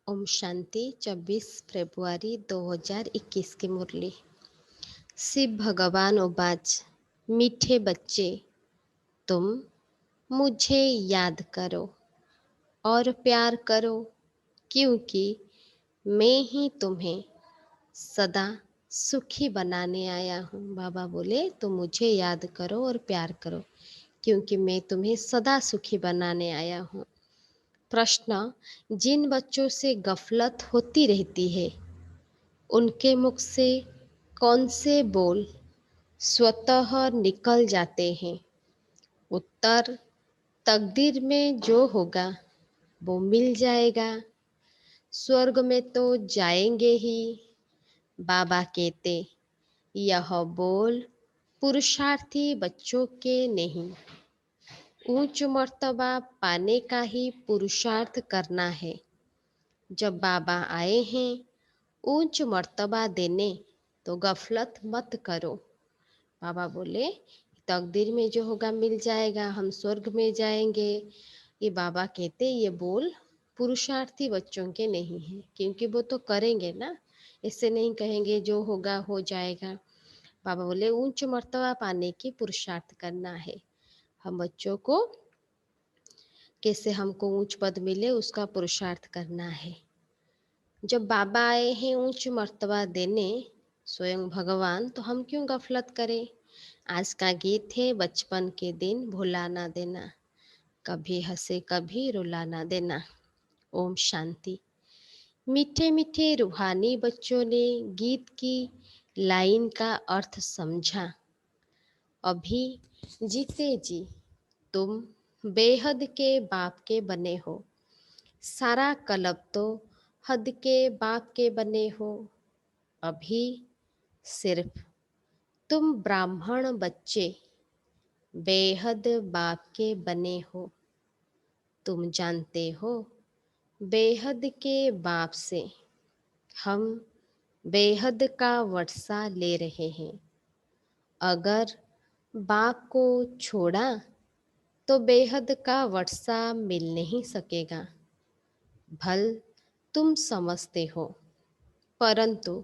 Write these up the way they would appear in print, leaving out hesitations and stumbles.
ओम शांति 24 फरवरी 2021 की मुरली। शिव भगवान उवाच, मीठे बच्चे, तुम मुझे याद करो और प्यार करो, क्योंकि मैं ही तुम्हें सदा सुखी बनाने आया हूँ। बाबा बोले तुम मुझे याद करो और प्यार करो, क्योंकि मैं तुम्हें सदा सुखी बनाने आया हूँ। प्रश्न, जिन बच्चों से गफलत होती रहती है उनके मुख से कौन से बोल स्वतः निकल जाते हैं? उत्तर, तकदीर में जो होगा वो मिल जाएगा। स्वर्ग में तो जाएंगे ही। बाबा कहते, यह बोल पुरुषार्थी बच्चों के नहीं, ऊंच मर्तबा पाने का ही पुरुषार्थ करना है। जब बाबा आए हैं ऊंच मर्तबा देने, तो गफलत मत करो। बाबा बोले तकदीर में जो होगा मिल जाएगा, हम स्वर्ग में जाएंगे। ये बाबा कहते ये बोल पुरुषार्थी बच्चों के नहीं है, क्योंकि वो तो करेंगे ना, इससे नहीं कहेंगे जो होगा हो जाएगा। बाबा बोले ऊंच मर्तबा पाने की पुरुषार्थ करना है। हम बच्चों को कैसे हमको ऊंच पद मिले उसका पुरुषार्थ करना है। जब बाबा आए हैं ऊंच मर्तबा देने, स्वयं भगवान, तो हम क्यों गफलत करें। आज का गीत है, बचपन के दिन भुला ना देना, कभी हंसे कभी रुला ना देना। ओम शांति। मीठे मीठे रूहानी बच्चों ने गीत की लाइन का अर्थ समझा। अभी जीते जी तुम बेहद के बाप के बने हो, सारा कलब तो हद के बाप के बने हो। अभी सिर्फ तुम ब्राह्मण बच्चे बेहद बाप के बने हो। तुम जानते हो बेहद के बाप से हम बेहद का वर्षा ले रहे हैं। अगर बाप को छोड़ा तो बेहद का वर्षा मिल नहीं सकेगा। भल तुम समझते हो, परंतु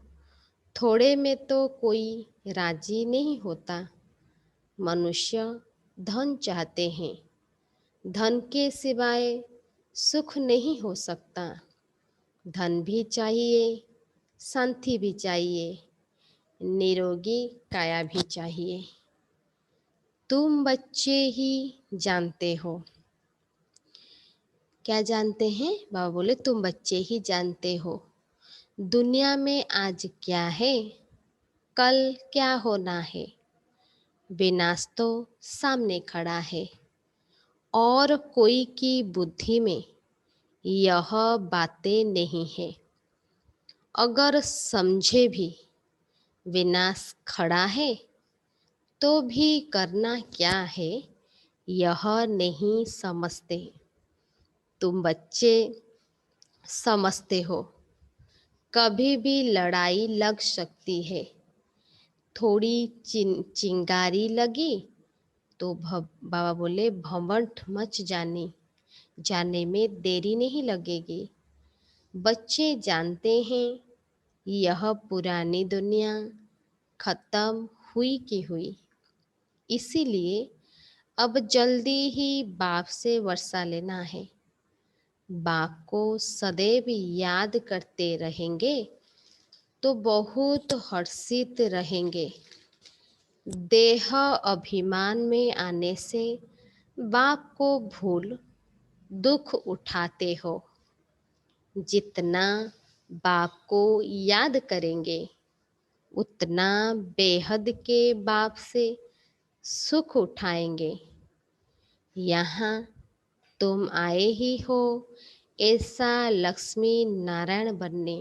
थोड़े में तो कोई राजी नहीं होता। मनुष्य धन चाहते हैं, धन के सिवाय सुख नहीं हो सकता। धन भी चाहिए, शांति भी चाहिए, निरोगी काया भी चाहिए। तुम बच्चे ही जानते हो। क्या जानते हैं? बाबा बोले तुम बच्चे ही जानते हो दुनिया में आज क्या है, कल क्या होना है। विनाश तो सामने खड़ा है, और कोई की बुद्धि में यह बातें नहीं है। अगर समझे भी विनाश खड़ा है, तो भी करना क्या है यह नहीं समझते। तुम बच्चे समझते हो कभी भी लड़ाई लग सकती है। थोड़ी चिंगारी लगी तो बाबा बोले भंवट मच जाने में देरी नहीं लगेगी। बच्चे जानते हैं यह पुरानी दुनिया खत्म हुई की हुई, इसीलिए अब जल्दी ही बाप से वर्षा लेना है। बाप को सदैव याद करते रहेंगे तो बहुत हर्षित रहेंगे। देह अभिमान में आने से बाप को भूल दुख उठाते हो। जितना बाप को याद करेंगे उतना बेहद के बाप से सुख उठाएंगे। यहाँ तुम आए ही हो ऐसा लक्ष्मी नारायण बनने,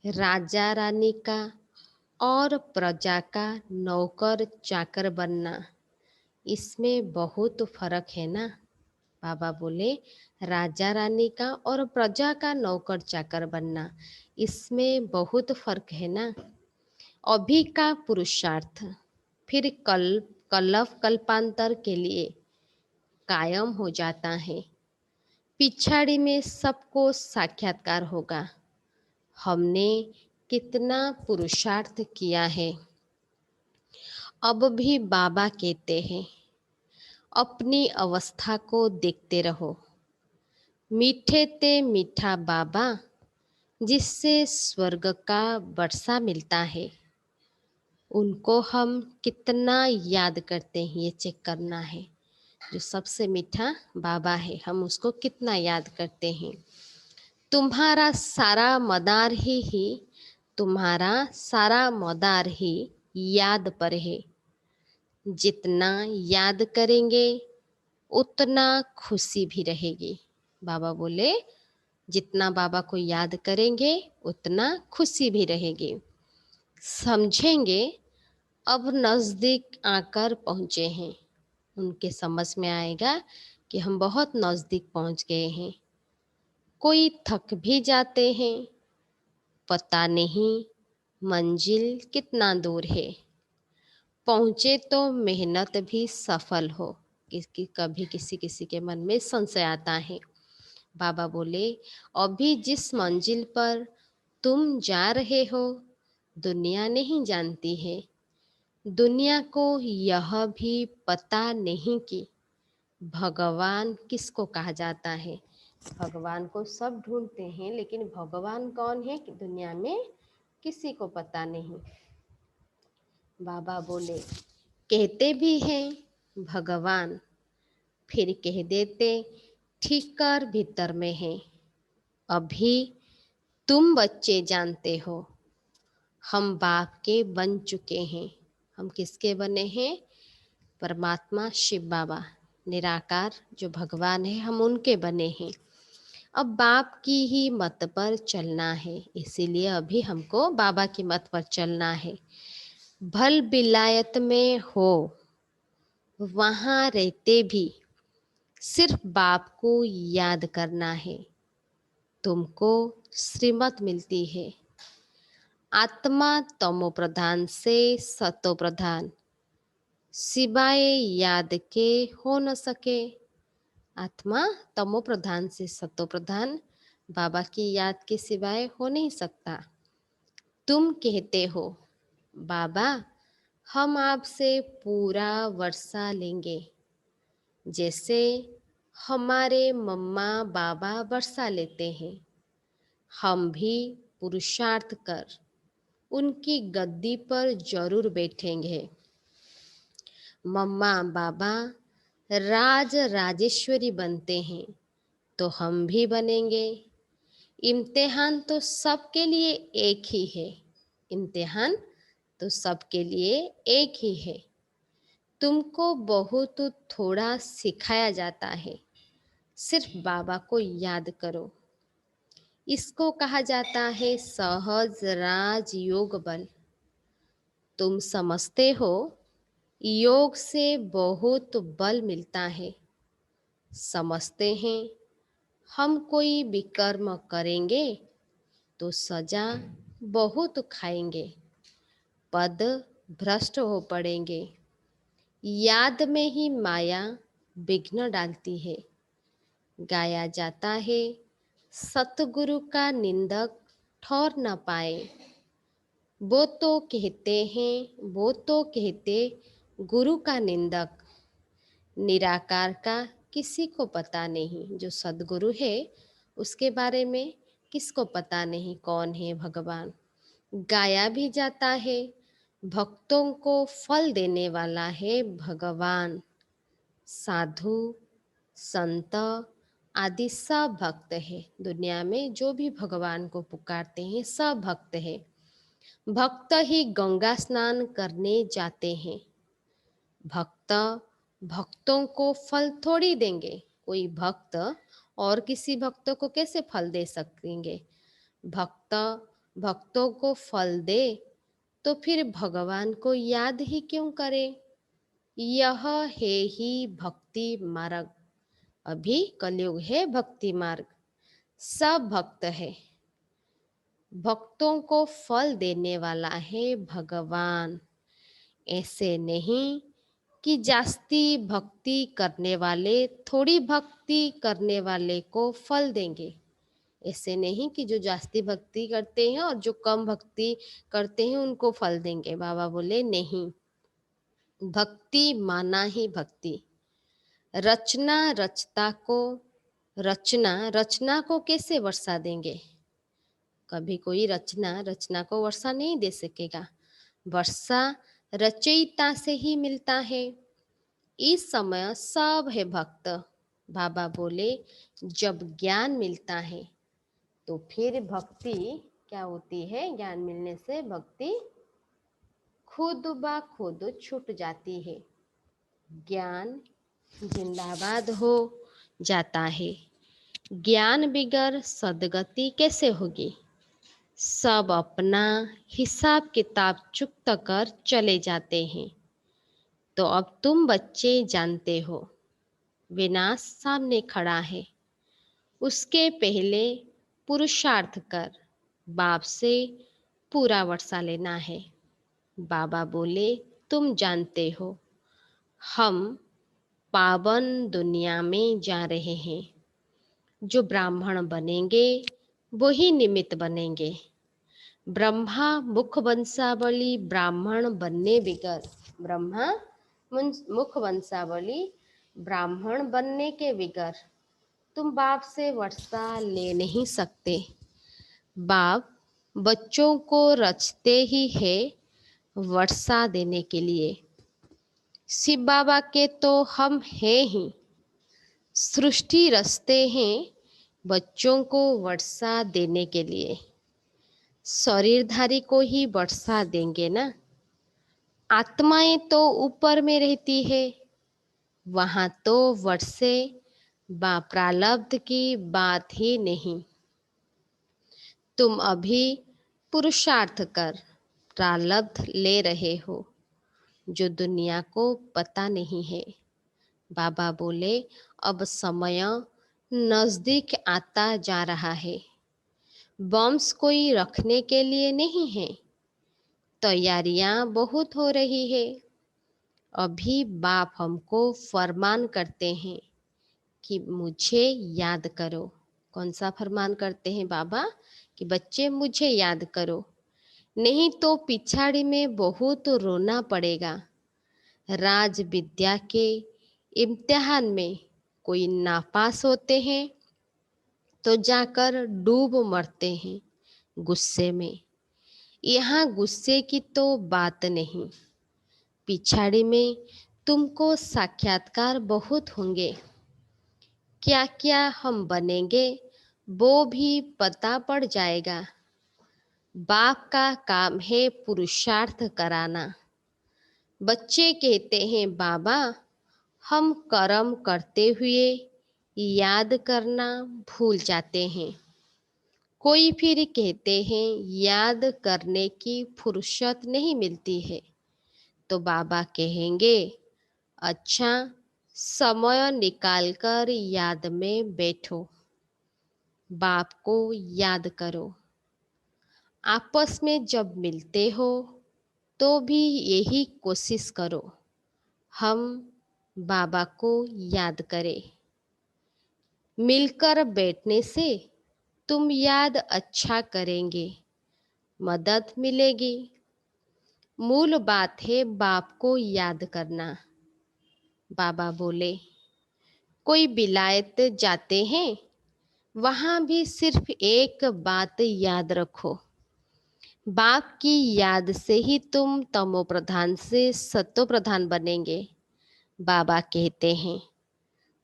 राजा रानी का और प्रजा का नौकर चाकर बनना। इसमें बहुत फर्क है ना। बाबा बोले राजा रानी का और प्रजा का नौकर चाकर बनना, इसमें बहुत फर्क है ना। अभी का पुरुषार्थ फिर कल्प कल्पांतर के लिए कायम हो जाता है। पिछाड़ी में सबको साक्षात्कार होगा। हमने कितना पुरुषार्थ किया है। अब भी बाबा कहते हैं, अपनी अवस्था को देखते रहो। मीठे ते मीठा बाबा, जिससे स्वर्ग का वर्षा मिलता है, उनको हम कितना याद करते हैं, ये चेक करना है। जो सबसे मीठा बाबा है, हम उसको कितना याद करते हैं। तुम्हारा सारा मदार ही तुम्हारा सारा मदार ही याद पर है। जितना याद करेंगे उतना खुशी भी रहेगी। बाबा बोले, जितना बाबा को याद करेंगे उतना खुशी भी रहेगी। समझेंगे अब नज़दीक आकर पहुँचे हैं। उनके समझ में आएगा कि हम बहुत नज़दीक पहुँच गए हैं। कोई थक भी जाते हैं, पता नहीं मंजिल कितना दूर है। पहुँचे तो मेहनत भी सफल हो। किसकी कभी किसी किसी के मन में संशय आता है। बाबा बोले, अभी जिस मंजिल पर तुम जा रहे हो, दुनिया नहीं जानती है। दुनिया को यह भी पता नहीं कि भगवान किसको कहा जाता है। भगवान को सब ढूंढते हैं, लेकिन भगवान कौन है कि दुनिया में किसी को पता नहीं। बाबा बोले, कहते भी हैं भगवान, फिर कह देते ठीक कर भीतर में है। अभी तुम बच्चे जानते हो, हम बाप के बन चुके हैं। हम किसके बने हैं? परमात्मा शिव बाबा निराकार जो भगवान है, हम उनके बने हैं। अब बाप की ही मत पर चलना है, इसीलिए अभी हमको बाबा की मत पर चलना है। भल विलायत में हो, वहाँ रहते भी सिर्फ बाप को याद करना है। तुमको श्रीमत मिलती है। आत्मा तमो प्रधान से सतो प्रधान, सिवाय याद के हो न सके। आत्मा तमो प्रधान से सतो प्रधान, बाबा की याद के सिवाय हो नहीं सकता। तुम कहते हो, बाबा हम आपसे पूरा वर्षा लेंगे, जैसे हमारे मम्मा बाबा वर्षा लेते हैं। हम भी पुरुषार्थ कर उनकी गद्दी पर जरूर बैठेंगे। मम्मा बाबा राज राजेश्वरी बनते हैं, तो हम भी बनेंगे। इम्तिहान तो सबके लिए एक ही है। इम्तिहान तो सबके लिए एक ही है। तुमको बहुत थोड़ा सिखाया जाता है, सिर्फ बाबा को याद करो। इसको कहा जाता है सहज राज योग बल। तुम समझते हो योग से बहुत बल मिलता है। समझते हैं हम कोई विकर्म करेंगे तो सजा बहुत खाएंगे, पद भ्रष्ट हो पड़ेंगे। याद में ही माया विघ्न डालती है। गाया जाता है सतगुरु का निंदक ठौर न पाए। वो तो कहते हैं, वो तो कहते गुरु का निंदक। निराकार का किसी को पता नहीं। जो सदगुरु है उसके बारे में किसको पता नहीं कौन है भगवान। गाया भी जाता है भक्तों को फल देने वाला है भगवान। साधु संत आदि सब भक्त है। दुनिया में जो भी भगवान को पुकारते हैं सब भक्त है। भक्त ही गंगा स्नान करने जाते हैं। भक्त भक्तों को फल थोड़ी देंगे। कोई भक्त और किसी भक्त को कैसे फल दे सकेंगे? भक्त भक्तों को फल दे तो फिर भगवान को याद ही क्यों करे? यह है ही भक्ति मार्ग। अभी कलयुग है भक्ति मार्ग। सब भक्त है। भक्तों को फल देने वाला है भगवान। ऐसे नहीं कि जास्ती भक्ति करने वाले थोड़ी भक्ति करने वाले को फल देंगे। ऐसे नहीं कि जो जास्ती भक्ति करते हैं और जो कम भक्ति करते हैं उनको फल देंगे। बाबा बोले नहीं, भक्ति माना ही भक्ति। रचना रचता को रचना को कैसे वर्षा देंगे? कभी कोई रचना रचना को वर्षा नहीं दे सकेगा। वर्षा रचयिता से ही मिलता है। इस समय सब है भक्त। बाबा बोले जब ज्ञान मिलता है तो फिर भक्ति क्या होती है? ज्ञान मिलने से भक्ति खुद ब खुद छूट जाती है। ज्ञान जिंदाबाद हो जाता है। ज्ञान बिगर सदगति कैसे होगी? सब अपना हिसाब किताब चुकत कर चले जाते हैं। तो अब तुम बच्चे जानते हो, विनाश सामने खड़ा है। उसके पहले पुरुषार्थ कर बाप से पूरा वर्षा लेना है। बाबा बोले तुम जानते हो, हम पावन दुनिया में जा रहे हैं। जो ब्राह्मण बनेंगे वही निमित्त बनेंगे। ब्रह्मा मुख वंशावली ब्राह्मण बनने बिगर, ब्रह्मा मुख वंशावली ब्राह्मण बनने के बिगर तुम बाप से वर्षा ले नहीं सकते। बाप बच्चों को रचते ही है वर्षा देने के लिए। शिव बाबा के तो हम हैं ही। सृष्टि रचते हैं बच्चों को वर्षा देने के लिए। शरीरधारी को ही वर्षा देंगे ना। आत्माएं तो ऊपर में रहती है, वहां तो वर्षे बा प्रारब्ध की बात ही नहीं। तुम अभी पुरुषार्थ कर प्रारब्ध ले रहे हो जो दुनिया को पता नहीं है। बाबा बोले अब समय नजदीक आता जा रहा है। बम्स कोई रखने के लिए नहीं है। तैयारियां बहुत हो रही है। अभी बाप हमको फरमान करते हैं कि मुझे याद करो। कौन सा फरमान करते हैं बाबा? कि बच्चे मुझे याद करो, नहीं तो पिछाड़ी में बहुत रोना पड़ेगा। राज विद्या के इम्तिहान में कोई नापास होते हैं तो जाकर डूब मरते हैं गुस्से में। यहाँ गुस्से की तो बात नहीं। पिछाड़ी में तुमको साक्षात्कार बहुत होंगे। क्या क्या हम बनेंगे वो भी पता पड़ जाएगा। बाप का काम है पुरुषार्थ कराना। बच्चे कहते हैं बाबा हम कर्म करते हुए याद करना भूल जाते हैं। कोई फिर कहते हैं याद करने की फुर्सत नहीं मिलती है। तो बाबा कहेंगे अच्छा, समय निकालकर याद में बैठो, बाप को याद करो। आपस में जब मिलते हो तो भी यही कोशिश करो, हम बाबा को याद करें। मिलकर बैठने से तुम याद अच्छा करेंगे, मदद मिलेगी। मूल बात है बाप को याद करना। बाबा बोले कोई विलायत जाते हैं, वहां भी सिर्फ एक बात याद रखो, बाप की याद से ही तुम तमो प्रधान से सतो प्रधान बनेंगे। बाबा कहते हैं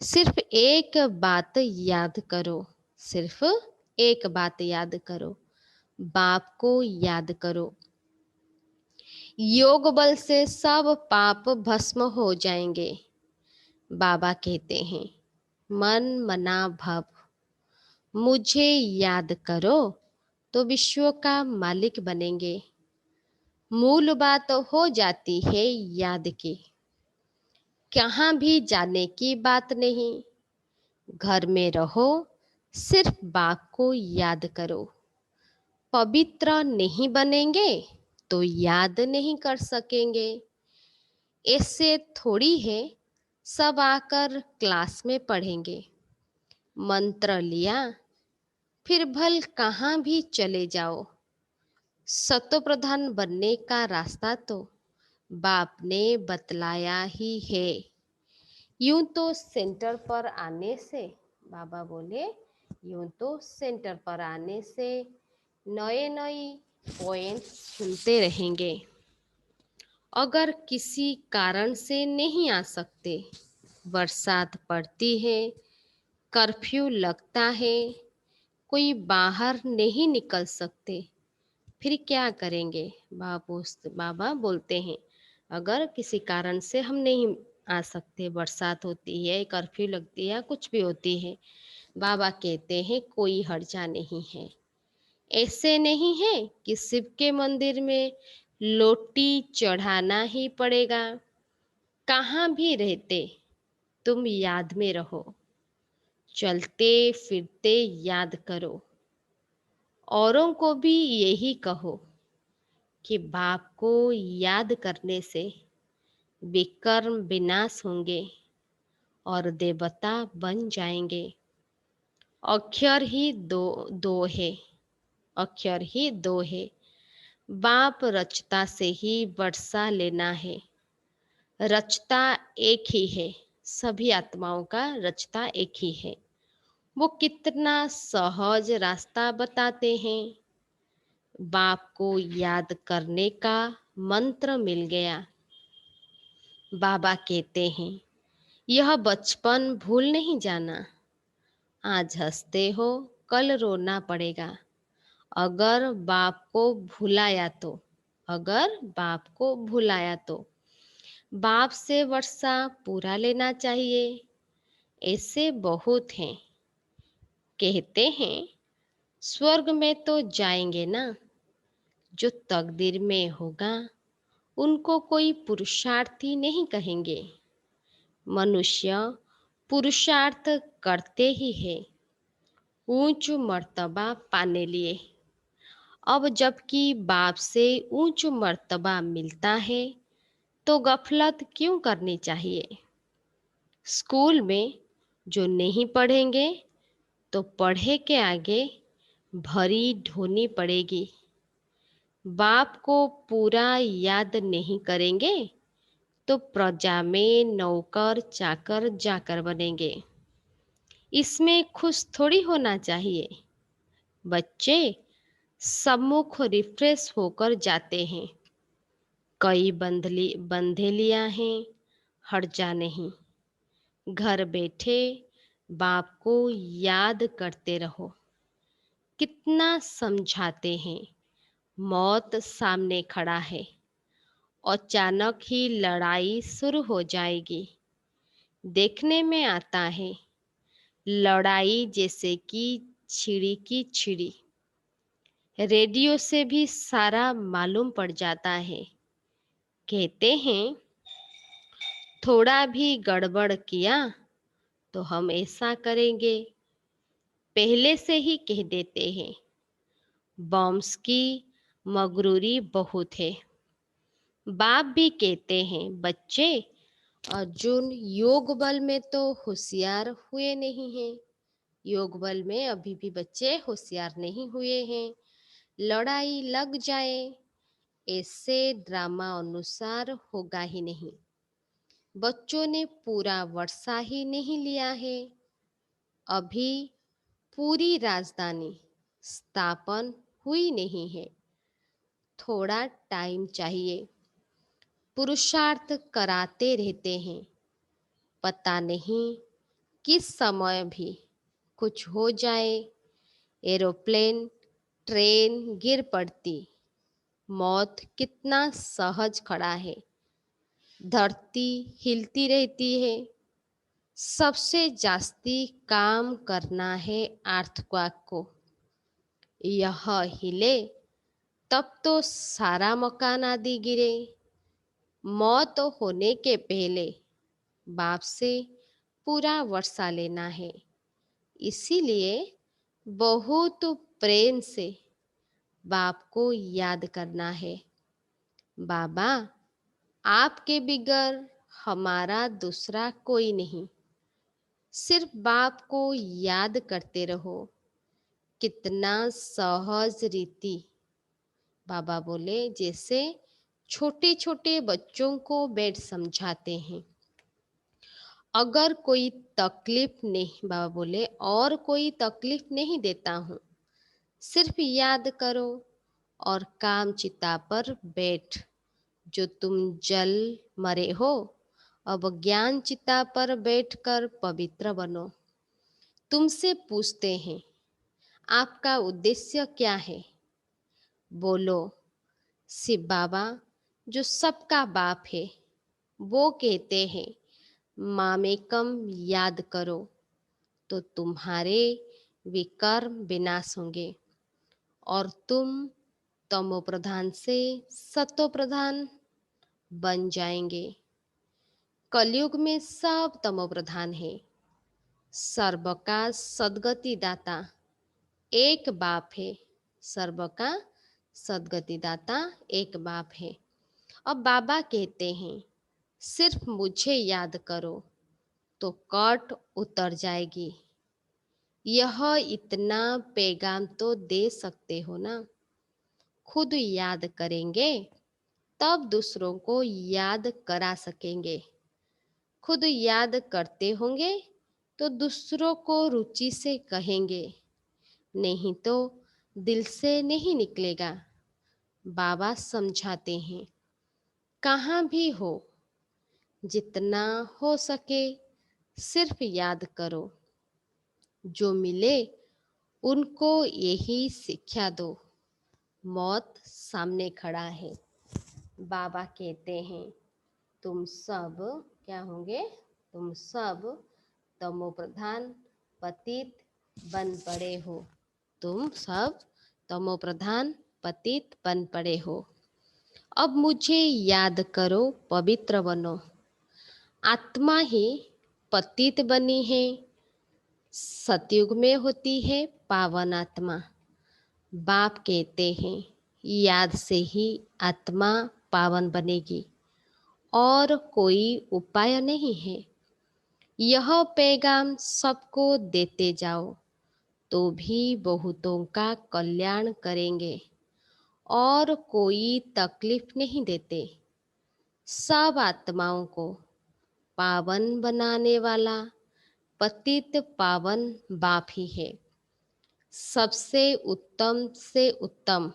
सिर्फ एक बात याद करो, सिर्फ एक बात याद करो, बाप को याद करो। योग बल से सब पाप भस्म हो जाएंगे। बाबा कहते हैं मन मना भव, मुझे याद करो तो विश्व का मालिक बनेंगे। मूल बात हो जाती है याद की, कहाँ भी जाने की बात नहीं। घर में रहो, सिर्फ बाप को याद करो। पवित्र नहीं बनेंगे तो याद नहीं कर सकेंगे। ऐसे थोड़ी है सब आकर क्लास में पढ़ेंगे। मंत्र लिया फिर भल कहाँ भी चले जाओ, सतोप्रधान बनने का रास्ता तो बाप ने बतलाया ही है। यूं तो सेंटर पर आने से, बाबा बोले, यूं तो सेंटर पर आने से नए नए पॉइंट्स सुनते रहेंगे। अगर किसी कारण से नहीं आ सकते, बरसात पड़ती है, कर्फ्यू लगता है, कोई बाहर नहीं निकल सकते, फिर क्या करेंगे? बाबा बोलते हैं, अगर किसी कारण से हम नहीं आ सकते, बरसात होती है, कर्फ्यू लगती है, कुछ भी होती है, बाबा कहते हैं कोई हर्जा नहीं है। ऐसे नहीं है कि शिव के मंदिर में लोटी चढ़ाना ही पड़ेगा। कहाँ भी रहते तुम याद में रहो, चलते फिरते याद करो। औरों को भी यही कहो कि बाप को याद करने से विकर्म विनाश होंगे और देवता बन जाएंगे। अक्षर ही दो है, अक्षर ही दो है। बाप रचता से ही वर्षा लेना है। रचता एक ही है, सभी आत्माओं का रचता एक ही है। वो कितना सहज रास्ता बताते हैं। बाप को याद करने का मंत्र मिल गया। बाबा कहते हैं, यह बचपन भूल नहीं जाना। आज हंसते हो, कल रोना पड़ेगा। अगर बाप को भुलाया तो, अगर बाप को भुलाया तो बाप से वर्षा पूरा लेना चाहिए। ऐसे बहुत हैं, कहते हैं स्वर्ग में तो जाएंगे ना, जो तकदीर में होगा उनको कोई पुरुषार्थी नहीं कहेंगे। मनुष्य पुरुषार्थ करते ही है ऊंच मर्तबा पाने लिए। अब जबकि बाप से ऊंच मर्तबा मिलता है तो गफलत क्यों करनी चाहिए? स्कूल में जो नहीं पढ़ेंगे तो पढ़े के आगे भरी ढोनी पड़ेगी। बाप को पूरा याद नहीं करेंगे तो प्रजा में नौकर चाकर जाकर बनेंगे। इसमें खुश थोड़ी होना चाहिए। बच्चे सम्मुख रिफ्रेश होकर जाते हैं। कई बंधेलियां हैं, हर्जा नहीं। घर बैठे बाप को याद करते रहो। कितना समझाते हैं, मौत सामने खड़ा है, अचानक ही लड़ाई शुरू हो जाएगी। देखने में आता है लड़ाई जैसे कि छिड़ी की छिड़ी। रेडियो से भी सारा मालूम पड़ जाता है। कहते हैं थोड़ा भी गड़बड़ किया तो हम ऐसा करेंगे, पहले से ही कह देते हैं। बॉम्ब्स की मगरूरी बहुत है। बाप भी कहते हैं बच्चे, अर्जुन योग बल में तो होशियार हुए नहीं हैं। योग बल में अभी भी बच्चे होशियार नहीं हुए हैं। लड़ाई लग जाए ऐसे ड्रामा अनुसार होगा ही नहीं। बच्चों ने पूरा वर्षा ही नहीं लिया है। अभी पूरी राजधानी स्थापन हुई नहीं है। थोड़ा टाइम चाहिए। पुरुषार्थ कराते रहते हैं, पता नहीं किस समय भी कुछ हो जाए। एरोप्लेन ट्रेन गिर पड़ती, मौत कितना सहज खड़ा है। धरती हिलती रहती है। सबसे जास्ती काम करना है अर्थक्वेक को। यह हिले तब तो सारा मकान आदि गिरे। मौत होने के पहले बाप से पूरा वर्षा लेना है। इसीलिए बहुत प्रेम से बाप को याद करना है। बाबा, आपके बिगर हमारा दूसरा कोई नहीं। सिर्फ बाप को याद करते रहो। कितना सहज रीति। बाबा बोले जैसे छोटे छोटे बच्चों को बैठ समझाते हैं। अगर कोई तकलीफ नहीं, बाबा बोले, और कोई तकलीफ नहीं देता हूँ। सिर्फ याद करो और काम चिता पर बैठ। जो तुम जल मरे हो, अब ज्ञान चिता पर बैठकर पवित्र बनो। तुमसे पूछते हैं आपका उद्देश्य क्या है? बोलो शिव बाबा जो सबका बाप है वो कहते हैं मामेकम याद करो तो तुम्हारे विकर्म विनाश होंगे और तुम तमो प्रधान से सतो प्रधान बन जाएंगे। कलयुग में सब तमो प्रधान है। सर्व का सदगति दाता एक बाप है। सर्व का सदगति दाता एक बाप है। अब बाबा कहते हैं सिर्फ मुझे याद करो तो कट उतर जाएगी। यह इतना पैगाम तो दे सकते हो ना। खुद याद करेंगे तब दूसरों को याद करा सकेंगे। खुद याद करते होंगे तो दूसरों को रुचि से कहेंगे, नहीं तो दिल से नहीं निकलेगा। बाबा समझाते हैं कहाँ भी हो, जितना हो सके सिर्फ याद करो। जो मिले उनको यही शिक्षा दो। मौत सामने खड़ा है। बाबा कहते हैं तुम सब क्या होंगे? तुम सब तमो प्रधान पतित बन पड़े हो। तुम सब तमो प्रधान पतित बन पड़े हो। अब मुझे याद करो, पवित्र बनो। आत्मा ही पतित बनी है। सतयुग में होती है पावन आत्मा। बाप कहते हैं याद से ही आत्मा पावन बनेगी और कोई उपाय नहीं है। यह पैगाम सबको देते जाओ तो भी बहुतों का कल्याण करेंगे और कोई तकलीफ नहीं देते। सब आत्माओं को पावन बनाने वाला पतित पावन बाप ही है। सबसे उत्तम से उत्तम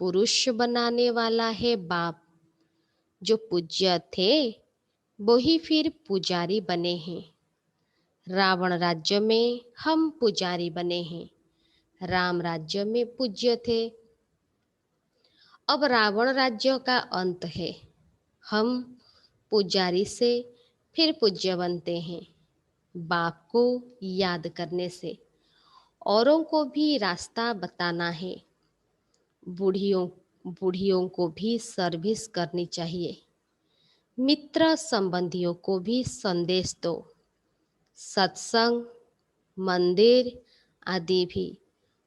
पुरुष बनाने वाला है बाप। जो पूज्य थे वो ही फिर पुजारी बने हैं। रावण राज्य में हम पुजारी बने हैं। राम राज्य में पूज्य थे। अब रावण राज्य का अंत है। हम पुजारी से फिर पूज्य बनते हैं। बाप को याद करने से औरों को भी रास्ता बताना है। बूढ़ियों बूढ़ियों को भी सर्विस करनी चाहिए। मित्र संबंधियों को भी संदेश दो। सत्संग, मंदिर आदि भी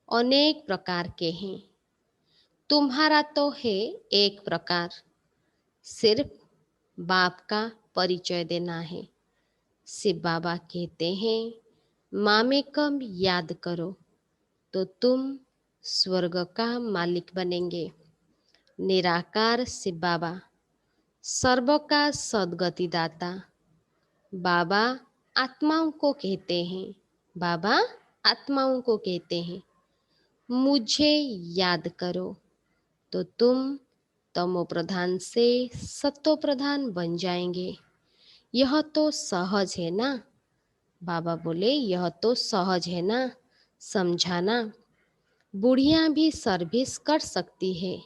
अनेक प्रकार के हैं। तुम्हारा तो है एक प्रकार, सिर्फ बाप का परिचय देना है। शिव बाबा कहते हैं मामेकम याद करो तो तुम स्वर्ग का मालिक बनेंगे। निराकार शिव बाबा सर्व का सदगति दाता। बाबा आत्माओं को कहते हैं, बाबा आत्माओं को कहते हैं मुझे याद करो तो तुम तमो प्रधान से सतो प्रधान बन जाएंगे। यह तो सहज है ना। बाबा बोले यह तो सहज है ना, समझाना। बुढ़िया भी सर्विस कर सकती है।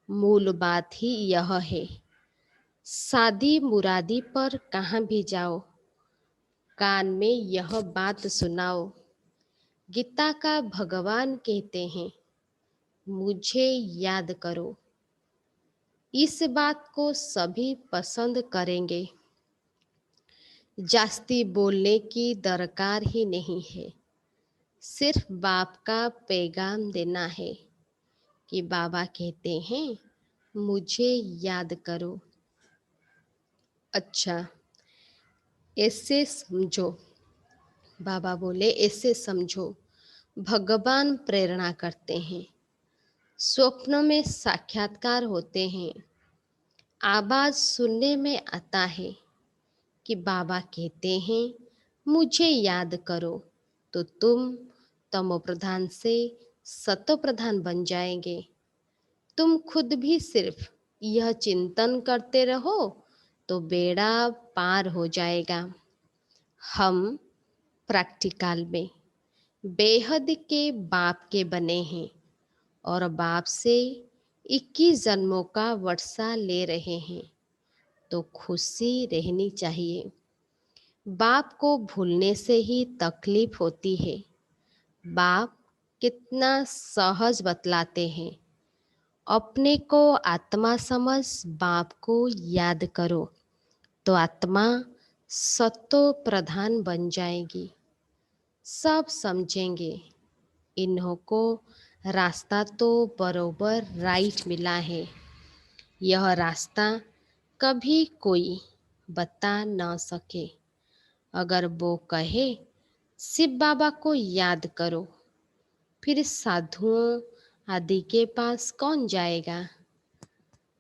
मूल बात ही यह है। शादी मुरादी पर कहाँ भी जाओ, कान में यह बात सुनाओ। गीता का भगवान कहते हैं मुझे याद करो। इस बात को सभी पसंद करेंगे। जास्ती बोलने की दरकार ही नहीं है। सिर्फ बाप का पैगाम देना है कि बाबा कहते हैं मुझे याद करो अच्छा, ऐसे समझो, बाबा बोले, ऐसे समझो, भगवान प्रेरणा करते हैं, स्वप्न में साक्षात्कार होते हैं। आवाज सुनने में आता है कि बाबा कहते हैं मुझे याद करो, तो तुम तमो प्रधान से सतो प्रधान बन जाएंगे। तुम खुद भी सिर्फ यह चिंतन करते रहो तो बेड़ा पार हो जाएगा। हम प्रैक्टिकल में बेहद के बाप के बने हैं और बाप से 21 जन्मों का वर्षा ले रहे हैं, तो खुशी रहनी चाहिए। बाप को भूलने से ही तकलीफ होती है। बाप कितना सहज बतलाते हैं, अपने को आत्मा समझ बाप को याद करो तो आत्मा सतो प्रधान बन जाएगी। सब समझेंगे, इन्हों को रास्ता तो बरोबर राइट मिला है। यह रास्ता कभी कोई बता न सके। अगर वो कहे शिव बाबा को याद करो, फिर साधुओं आदि के पास कौन जाएगा।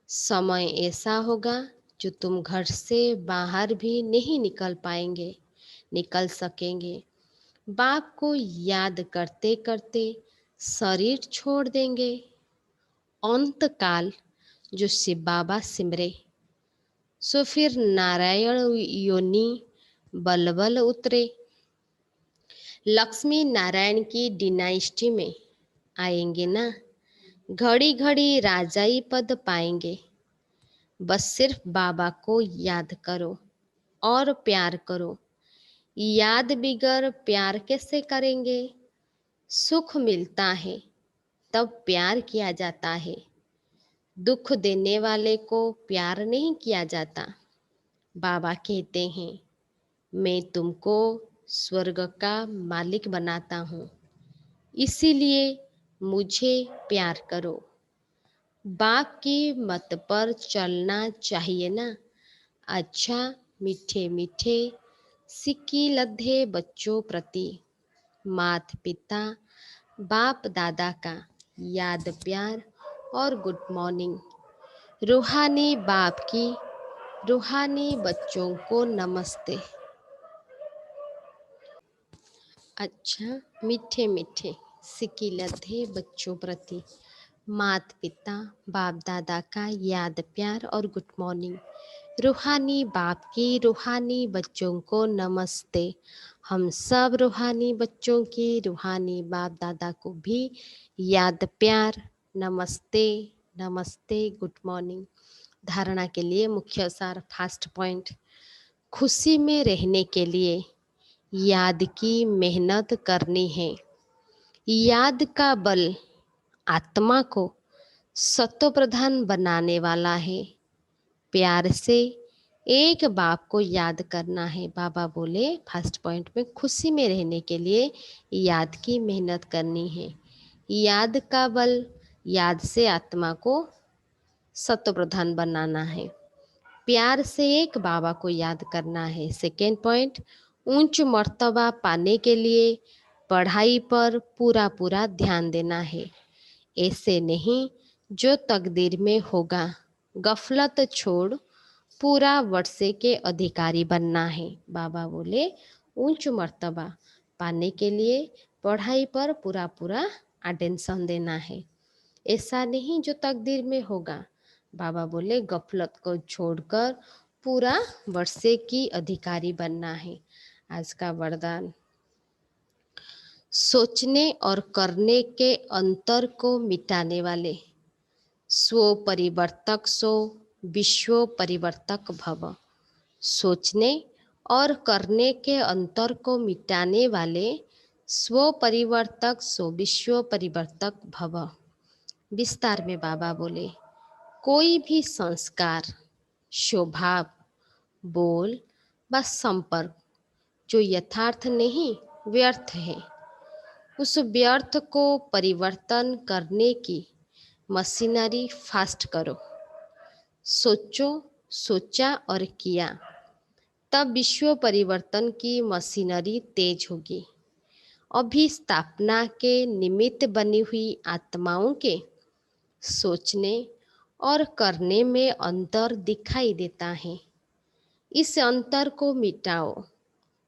समय ऐसा होगा जो तुम घर से बाहर भी नहीं निकल सकेंगे। बाप को याद करते करते शरीर छोड़ देंगे। अंत काल जो शिव बाबा सिमरे, सो फिर नारायण योनि बलबल उतरे। लक्ष्मी नारायण की डिनाइस्टी में आएंगे ना, घड़ी घड़ी राजाई पद पाएंगे। बस सिर्फ बाबा को याद करो और प्यार करो। याद बिगर प्यार कैसे करेंगे। सुख मिलता है तब प्यार किया जाता है, दुख देने वाले को प्यार नहीं किया जाता। बाबा कहते हैं मैं तुमको स्वर्ग का मालिक बनाता हूँ, इसीलिए मुझे प्यार करो। बाप की मत पर चलना चाहिए ना। अच्छा, मीठे मीठे सिक्की लद्धे बच्चों प्रति माता पिता बाप दादा का याद प्यार और गुड मॉर्निंग। रूहानी बाप की रूहानी बच्चों को नमस्ते। अच्छा, मीठे मीठे सिक्की लद्धे बच्चों प्रति माता पिता बाप दादा का याद प्यार और गुड मॉर्निंग। रूहानी बाप की रूहानी बच्चों को नमस्ते। हम सब रूहानी बच्चों की रूहानी बाप दादा को भी याद प्यार नमस्ते नमस्ते गुड मॉर्निंग। धारणा के लिए मुख्य सार फर्स्ट पॉइंट, खुशी में रहने के लिए याद की मेहनत करनी है। याद का बल आत्मा को सतो प्रधान बनाने वाला है। प्यार से एक बाप को याद करना है। बाबा बोले फर्स्ट पॉइंट में खुशी में रहने के लिए याद की मेहनत करनी है। याद का बल, याद से आत्मा को सतो प्रधान बनाना है। प्यार से एक बाबा को याद करना है। सेकेंड पॉइंट, उच्च मर्तबा पाने के लिए पढ़ाई पर पूरा पूरा ध्यान देना है। ऐसे नहीं जो तकदीर में होगा। गफलत छोड़ पूरा वर्षे के अधिकारी बनना है। बाबा बोले उच्च मर्तबा पाने के लिए पढ़ाई पर पूरा पूरा अटेंशन देना है। ऐसा नहीं जो तकदीर में होगा। बाबा बोले गफलत को छोड़कर पूरा वर्षे की अधिकारी बनना है। आज का वरदान, सोचने और करने के अंतर को मिटाने वाले स्व परिवर्तक सो विश्व परिवर्तक भव। सोचने और करने के अंतर को मिटाने वाले स्व परिवर्तक सो विश्व परिवर्तक भव। विस्तार में बाबा बोले कोई भी संस्कार, स्वभाव, बोल व संपर्क जो यथार्थ नहीं व्यर्थ है, उस व्यर्थ को परिवर्तन करने की मशीनरी फास्ट करो। सोचो सोचा और किया, तब विश्व परिवर्तन की मशीनरी तेज होगी। अभी स्थापना के निमित्त बनी हुई आत्माओं के सोचने और करने में अंतर दिखाई देता है। इस अंतर को मिटाओ,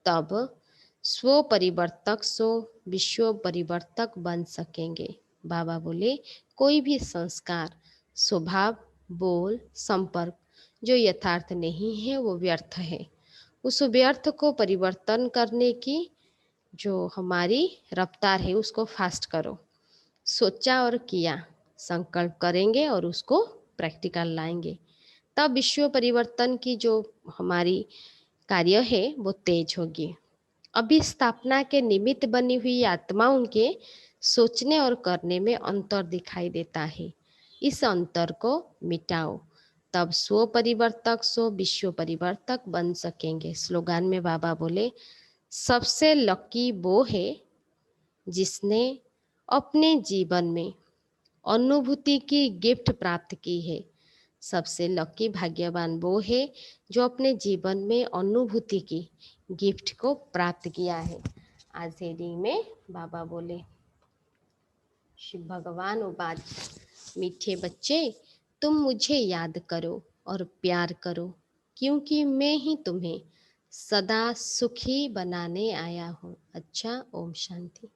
तब स्व परिवर्तक सो विश्व परिवर्तक बन सकेंगे। बाबा बोले, कोई भी संस्कार, स्वभाव, बोल, संपर्क जो यथार्थ नहीं है वो व्यर्थ है। उस व्यर्थ को परिवर्तन करने की जो हमारी रफ्तार है उसको फास्ट करो। सोचा और किया, संकल्प करेंगे और उसको प्रैक्टिकल लाएंगे, तब विश्व परिवर्तन की जो हमारी कार्य है वो तेज होगी। अभी स्थापना के निमित्त बनी हुई आत्माओं के सोचने और करने में अंतर दिखाई देता है। इस अंतर को मिटाओ, तब स्व परिवर्तक सो विश्व परिवर्तक बन सकेंगे। स्लोगान में बाबा बोले, सबसे लकी वो है जिसने अपने जीवन में अनुभूति की गिफ्ट प्राप्त की है। सबसे लकी भाग्यवान वो है जो अपने जीवन में अनुभूति की गिफ्ट को प्राप्त किया है। आज रीडिंग में बाबा बोले, शिव भगवान उवाच, मीठे बच्चे, तुम मुझे याद करो और प्यार करो, क्योंकि मैं ही तुम्हें सदा सुखी बनाने आया हूँ। अच्छा, ओम शांति।